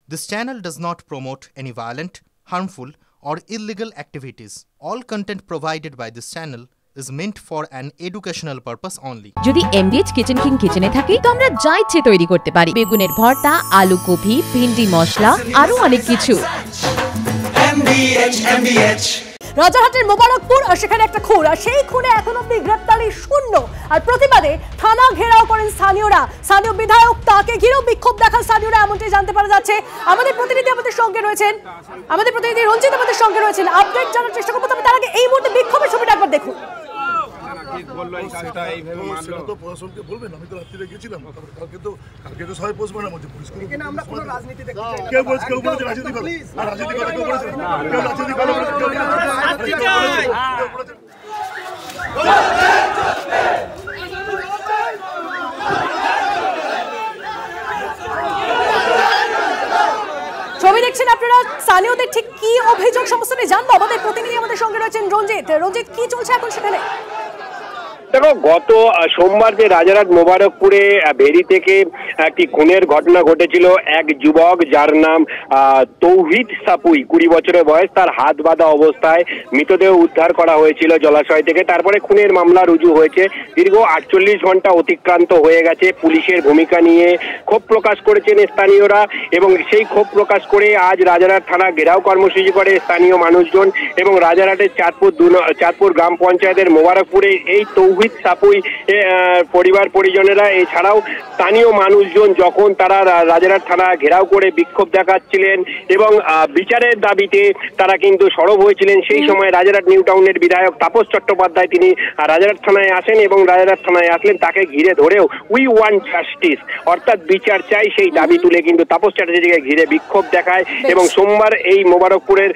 This channel does not promote any violent, harmful, or illegal activities. All content provided by this channel is meant for an educational purpose only. যদি MDH kitchen king কিচেনে থাকি তো আমরা যা ইচ্ছে তৈরি করতে পারি। বেগুনের ভর্তা, আলু কপি, ভিন্ডি মশলা, আরো অনেক কিছু। এমডিএইচ রাজারহাটের মোবারকপুর আর সেখানে একটা খুন, আর সেই খুনে এখন অব্দি গ্রেপ্তারি শূন্য। আর প্রতিবাদে থানা ঘেরাও করেন স্থানীয়রা। স্থানীয় বিধায়ক তাকে ঘিরেও বিক্ষোভ দেখান স্থানীয়রা, এমনটাই জানতে পারা যাচ্ছে। আমাদের প্রতিনিধি আমাদের সঙ্গে রয়েছেন, রঞ্জিত আমাদের সঙ্গে রয়েছেন। আপডেট জানার চেষ্টা করবো, তবে তার আগে এই মুহূর্তে বিক্ষোভের ছবিটা একবার দেখুন। ছবি দেখছেন আপনারা, স্থানীয়দের ঠিক কি অভিযোগ সমস্ত নিয়ে জানবো। আমাদের প্রতিনিধি আমাদের সঙ্গে রয়েছেন রঞ্জিত, কি চলছে এখন সেখানে? দেখো, গত সোমবার যে রাজারহাট মোবারকপুরে ভেরি থেকে একটি খুনের ঘটনা ঘটেছিল। এক যুবক যার নাম তৌহিদ সাপুই, 20 বছরের বয়স, তার হাত বাঁধা অবস্থায় মৃতদেহ উদ্ধার করা হয়েছিল জলাশয় থেকে। তারপরে খুনের মামলা রুজু হয়েছে। দীর্ঘ 48 ঘন্টা অতিক্রান্ত হয়ে গেছে। পুলিশের ভূমিকা নিয়ে ক্ষোভ প্রকাশ করেছেন স্থানীয়রা, এবং সেই ক্ষোভ প্রকাশ করে আজ রাজারহাট থানা ঘেরাও কর্মসূচি করে স্থানীয় মানুষজন। এবং রাজারহাটের চাঁদপুর গ্রাম পঞ্চায়েতের মোবারকপুরে এই তৌহিদ সাপুই পরিবার পরিজনেরা, এছাড়াও স্থানীয় মানুষজন যখন তারা রাজারহাট থানা ঘেরাও করে বিক্ষোভ দেখাচ্ছিলেন এবং বিচারের দাবিতে তারা কিন্তু সরব হয়েছিলেন, সেই সময় রাজারহাট নিউ টাউনের বিধায়ক তাপস চট্টোপাধ্যায় তিনি রাজারহাট থানায় আসেন এবং রাজারহাট থানায় আসলেন। তাকে ঘিরে ধরেও উই ওয়ান্ট জাস্টিস, অর্থাৎ বিচার চাই, সেই দাবি তুলে কিন্তু তাপস চ্যাটার্জিকে ঘিরে বিক্ষোভ দেখায়। এবং সোমবার এই মোবারকপুরের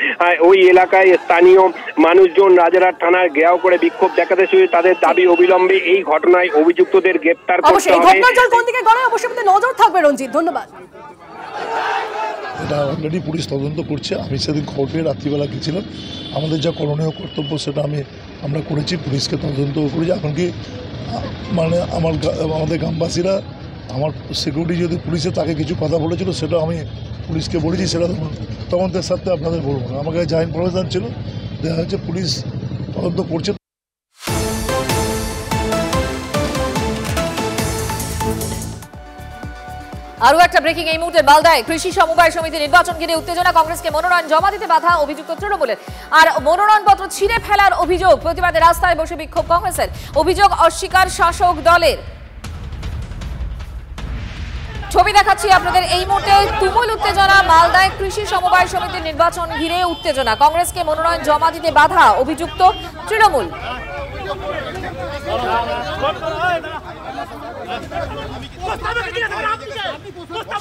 ওই এলাকায় স্থানীয় মানুষজন রাজারহাট থানায় ঘেরাও করে বিক্ষোভ দেখাতে শুরু। তাদের দাবি অবিলম্বে এই ঘটনায় অভিযুক্তদের গ্রেফতার করতে হবে। নজর থাকবে রঞ্জিত, ধন্যবাদ। এটা অলরেডি পুলিশ তদন্ত করছে। আমি সেদিন খবর পেয়ে রাত্রিবেলা গেছিলাম। আমাদের যা করণীয় কর্তব্য সেটা আমরা করেছি, পুলিশকে তদন্ত করেছি। এখন কি মানে আমাদের গ্রামবাসীরা, আমার সিকিউরিটি যদি পুলিশে তাকে কিছু কথা বলেছিল সেটা আমি পুলিশকে বলেছি, সেটা তদন্তের সাথে আপনাদের বলবো না। আমাকে যা ইনফরমেশন ছিল দেখা যাচ্ছে পুলিশ তদন্ত করছে। আরো একটা ব্রেকিং এই মুহূর্তে মালদায় কৃষি সমবায় সমিতি নির্বাচন ঘিরে উত্তেজনা। কংগ্রেসকে মনোনয়ন জমা দিতে বাধা, অভিযুক্ত তৃণমূলের। আর মনোনয়নপত্র ছিঁড়ে ফেলার অভিযোগ, প্রতিবাদে রাস্তায় বসে বিক্ষোভ কংগ্রেসের। অভিযোগ অস্বীকার শাসক দলের। ছবি দেখাচ্ছি আপনাদের এই মুহূর্তে। তুমুল উত্তেজনা মালদায় কৃষি সমবায় সমিতির নির্বাচন ঘিরে উত্তেজনা। কংগ্রেসকে মনোনয়ন জমা দিতে বাধা, অভিযুক্ত তৃণমূল।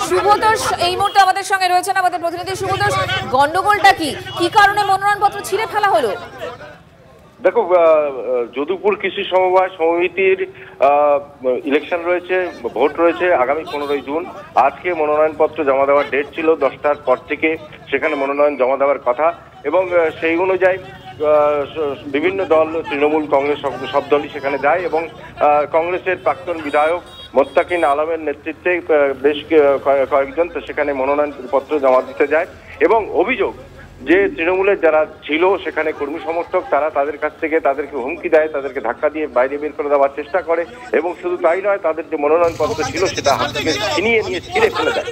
শুভদোষ এই মুহূর্তে আমাদের সঙ্গে রয়েছেন, আমাদের প্রতিনিধি শুভদোষ। গন্ডগোলটা কি কারণে মনোনয়নপত্র ছিঁড়ে ফেলা হলো? দেখো, যদুপুর কৃষি সমবায় সমিতির ইলেকশন রয়েছে, ভোট রয়েছে আগামী 15ই জুন। আজকে মনোনয়নপত্র জমা দেওয়ার ডেট ছিল 10টার পর থেকে সেখানে মনোনয়ন জমা দেওয়ার কথা, এবং সেই অনুযায়ী বিভিন্ন দল, তৃণমূল, কংগ্রেস, সব দলই সেখানে যায়। এবং কংগ্রেসের প্রাক্তন বিধায়ক মোত্তাকিন আলমের নেতৃত্বে বেশ কয়েকজন তো সেখানে মনোনয়নপত্র জমা দিতে যায়। এবং অভিযোগ যে তৃণমূলের যারা ছিল সেখানে কর্মী সমর্থক, তারা তাদের কাছ থেকে তাদেরকে হুমকি দেয়, তাদেরকে ধাক্কা দিয়ে বাইরে বের করে দেওয়ার চেষ্টা করে। এবং শুধু তাই নয়, তাদের যে মনোনয়নপত্র ছিল সেটা হাত থেকে ছিনিয়ে নিয়ে ছিঁড়ে ফেলে দেয়।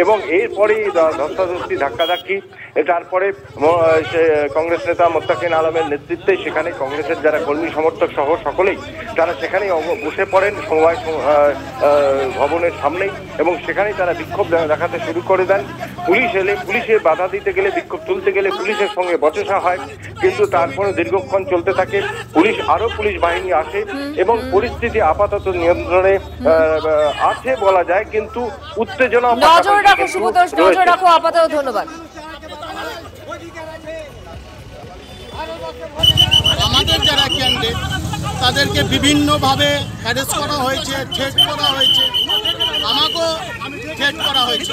এবং এরপরেই ধস্তাধস্তি, ধাক্কাধাক্কি। তারপরে কংগ্রেস নেতা মোত্তাকিন আলমের নেতৃত্বে সেখানে কংগ্রেসের যারা কর্মী সমর্থক সহ সকলেই তারা সেখানেই বসে পড়েন সমবায় ভবনের সামনেই, এবং সেখানেই তারা বিক্ষোভ দেখাতে শুরু করে দেন। পুলিশ এলে, পুলিশের বাধা দিতে গেলে, বিক্ষোভ তুলতে গেলে পুলিশের সঙ্গে বচসা হয়, কিন্তু তারপরে দীর্ঘক্ষণ চলতে থাকে। পুলিশ বাহিনী আসে এবং পরিস্থিতি আপাতত নিয়ন্ত্রণে আছে বলা যায়, কিন্তু উত্তেজনা। নজর রাখো শুভদোষ, নজর রাখো আপাতত। ধন্যবাদ। আমাদের যারা ক্যান্ডিডেট তাদেরকে বিভিন্নভাবে হ্যারেস করা হয়েছে, থ্রেট করা হয়েছে, আমাকেও থ্রেট করা হয়েছে।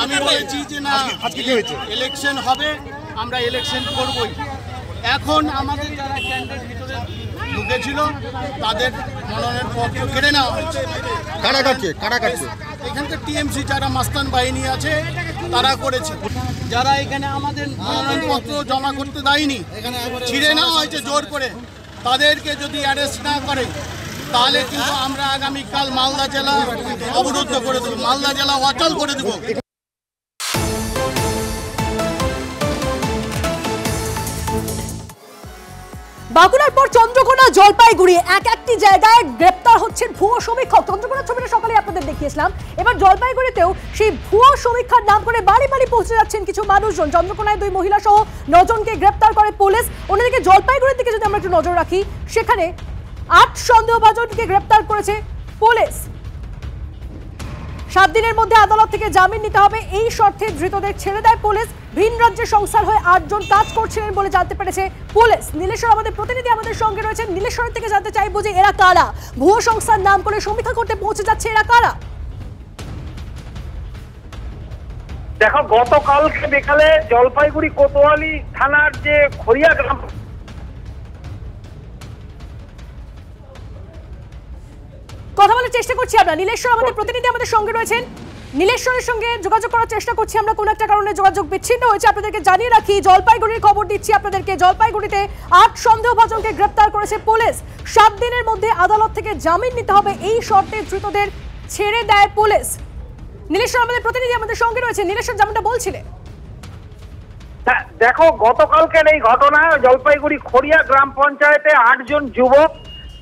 আমি বলেছি যে না, ইলেকশন হবে, আমরা ইলেকশন করবই। এখন আমাদের যারা ক্যান্ডিডেট ভিতরে ঢুকেছিল তাদের মনোনয়ন পত্র কেড়ে নেওয়া হয়েছে। কারা কাটছে? এখানকার টিএমসি যারা মাস্তান বাহিনী আছে তারা করেছে। যারা এখানে আমাদের মনোনয়নপত্র জমা করতে দেয়নি, ছিঁড়ে নেওয়া হয়েছে জোর করে, তাদেরকে যদি অ্যারেস্ট না করে তাহলে কিন্তু আমরা আগামীকাল মালদা জেলা অবরুদ্ধ করে দেবো, মালদা জেলা অচল করে দেবো। বাঁকুড়ার পর চন্দ্রকোনা, জলপাইগুড়ি একটি জায়গায় গ্রেপ্তার হচ্ছেন ভুয়ো সমীক্ষক। চন্দ্রকোনার ছবিটা সকালে আপনাদের দেখিয়েছিলাম, এবার জলপাইগুড়িতেও সেই ভুয়ো সমীক্ষার নাম করে বাড়ি বাড়ি পৌঁছে যাচ্ছেন কিছু মানুষজন। চন্দ্রকোনায় 2 মহিলা সহ 9 জনকে গ্রেপ্তার করে পুলিশ। অন্যদিকে জলপাইগুড়ির দিকে যদি আমরা একটু নজর রাখি, সেখানে 8 সন্দেহভাজনকে গ্রেপ্তার করেছে পুলিশ। 7 দিনের মধ্যে আদালত থেকে জামিন নিতে হবে, এই শর্তে ধৃতদের ছেড়ে দেয় পুলিশ। ভিন রাজ্যে সংসার হয়ে 8 জন কাজ করছিলেন বলে জানতে পেরেছে পুলিশ। নীলেশ্বর আমাদের প্রতিনিধি আমাদের সঙ্গে রয়েছেন। নীলেশ্বরের থেকে জানতে চাইবো যে এরা কারা, ভুয়ো সংস্থার নাম করে সমীক্ষা করতে পৌঁছে যাচ্ছে, এরা কারা? দেখো, গতকালকে বিকালে জলপাইগুড়ি কোতোয়ালি থানার যে খড়িয়া গ্রাম, কথা বলার চেষ্টা করছি আমরা। নীলেশ্বর আমাদের প্রতিনিধি আমাদের সঙ্গে রয়েছেন, নীলেশ্বরের সঙ্গে যোগাযোগ করার চেষ্টা করছি আমরা, কোন একটা কারণে যোগাযোগ বিচ্ছিন্ন হয়েছে। আপনাদেরকে জানিয়ে রাখি, জলপাইগুড়ির খবর দিচ্ছি আপনাদেরকে। জলপাইগুড়িতে 8 সন্দেহভাজনকে গ্রেপ্তার করেছে পুলিশ। 7 দিনের মধ্যে আদালত থেকে জামিন নিতে হবে, এই শর্তে ধৃতদের ছেড়ে দেয় পুলিশ। নীলেশ্বর আমাদের প্রতিনিধি আমাদের সঙ্গে রয়েছে। নীলেশ্বর, যেমনটা বলছিলে, দেখো গতকালকের এই ঘটনা, জলপাইগুড়ি খড়িয়া গ্রাম পঞ্চায়েতে 8 জন যুবক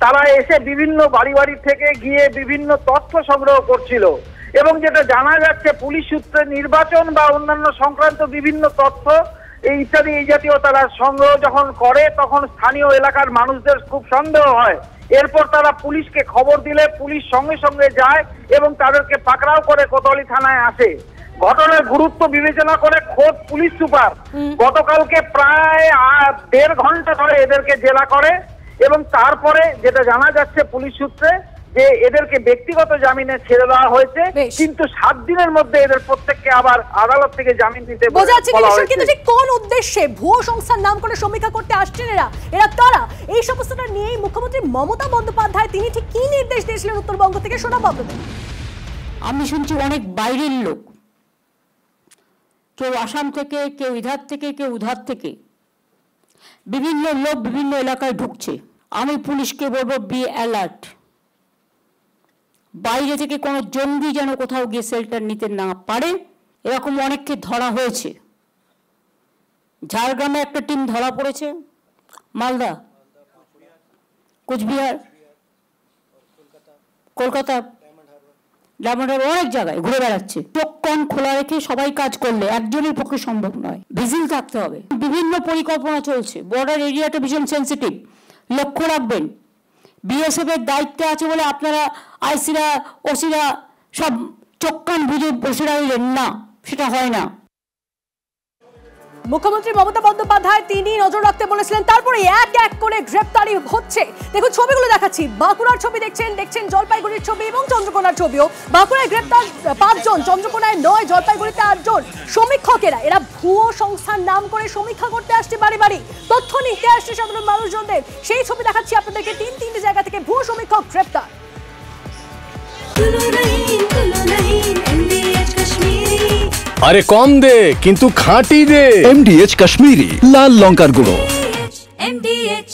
তারা এসে বিভিন্ন বাড়ি বাড়ি থেকে গিয়ে বিভিন্ন তথ্য সংগ্রহ করছিল, এবং যেটা জানা যাচ্ছে পুলিশ সূত্রে নির্বাচন বা অন্যান্য সংক্রান্ত বিভিন্ন তথ্য ইত্যাদি এই জাতীয় তারা সংগ্রহ যখন করে, তখন স্থানীয় এলাকার মানুষদের খুব সন্দেহ হয়। এরপর তারা পুলিশকে খবর দিলে পুলিশ সঙ্গে সঙ্গে যায় এবং তাদেরকে পাকড়াও করে কোতোয়ালি থানায় আসে। ঘটনার গুরুত্ব বিবেচনা করে খোদ পুলিশ সুপার গতকালকে প্রায় 1.5 ঘন্টা ধরে এদেরকে জেরা করে, এবং তারপরে যেটা জানা যাচ্ছে পুলিশ সূত্রে যে এদেরকে ব্যক্তিগত জামিনে ছেড়ে দেওয়া হয়েছে, কিন্তু 7 দিনের মধ্যে এদের প্রত্যেককে আবার আদালত থেকে জামিন দিতে বলা হয়েছে। কিন্তু ঠিক কোন উদ্দেশ্যে ভুয়ো সংস্থার নাম করে সমীক্ষা করতে আসছেন এরা কারা? এই সমস্তটা নিয়ে মুখ্যমন্ত্রী মমতা বন্দ্যোপাধ্যায় তিনি ঠিক কি নির্দেশ দিয়েছিলেন উত্তরবঙ্গ থেকে, শোনাবো আপনাদের। আমি শুনছি অনেক বাইরের লোক, কেউ আসাম থেকে, কেউ ইধার থেকে, কেউ উধার থেকে, বিভিন্ন লোক বিভিন্ন এলাকায় ঢুকছে। আমি পুলিশকে বলবো, বি অ্যালার্ট। বাইরে থেকে কোনো জঙ্গি যেন কোথাও গিয়ে শেল্টার নিতে না পারে। এরকম অনেককে ধরা হয়েছে। ঝাড়গ্রামে একটা টিম ধরা পড়েছে, মালদা, কোচবিহার, কলকাতা, ডায়মন্ড হারবার, অনেক জায়গায় ঘুরে বেড়াচ্ছে। চোখ কান খোলা রেখে সবাই কাজ করলে একজনের পক্ষে সম্ভব নয়, ভিজিল থাকতে হবে। বিভিন্ন পরিকল্পনা চলছে, বর্ডার এরিয়াটা ভীষণ সেন্সিটিভ, লক্ষ্য রাখবেন। বিএসএফ এর দায়িত্বে আছে বলে আপনারা আইসিরা, ওসিরা সব চোখ কান বুঝে বসে রইলেন না, সেটা হয় না। মুখ্যমন্ত্রী মমতা বন্দ্যোপাধ্যায় তিনি নজর রাখতে বলেছিলেন, তারপরে এক এক করে গ্রেপ্তারি হচ্ছে। দেখুন ছবিগুলো দেখাচ্ছি, বাঁকুড়ার ছবি দেখছেন, জলপাইগুড়ির ছবি এবং চন্দ্রকোনার ছবিও। বাঁকুড়ায় গ্রেপ্তার 5 জন, চন্দ্রকোনায় 9, জলপাইগুড়িতে 8 জন। সমীক্ষকেরা এরা ভুয়ো সংস্থার নাম করে সমীক্ষা করতে আসছে বাড়ি বাড়ি, তথ্য নিতে আসছে সাধারণ মানুষজনদের। সেই ছবি দেখাচ্ছি আপনাদেরকে, 3 জায়গা থেকে ভুয়ো সমীক্ষক গ্রেপ্তার। আরে কম দে কিন্তু খাঁটি দে। MDH কাশ্মীরি লাল লঙ্কার গুঁড়ো। MDH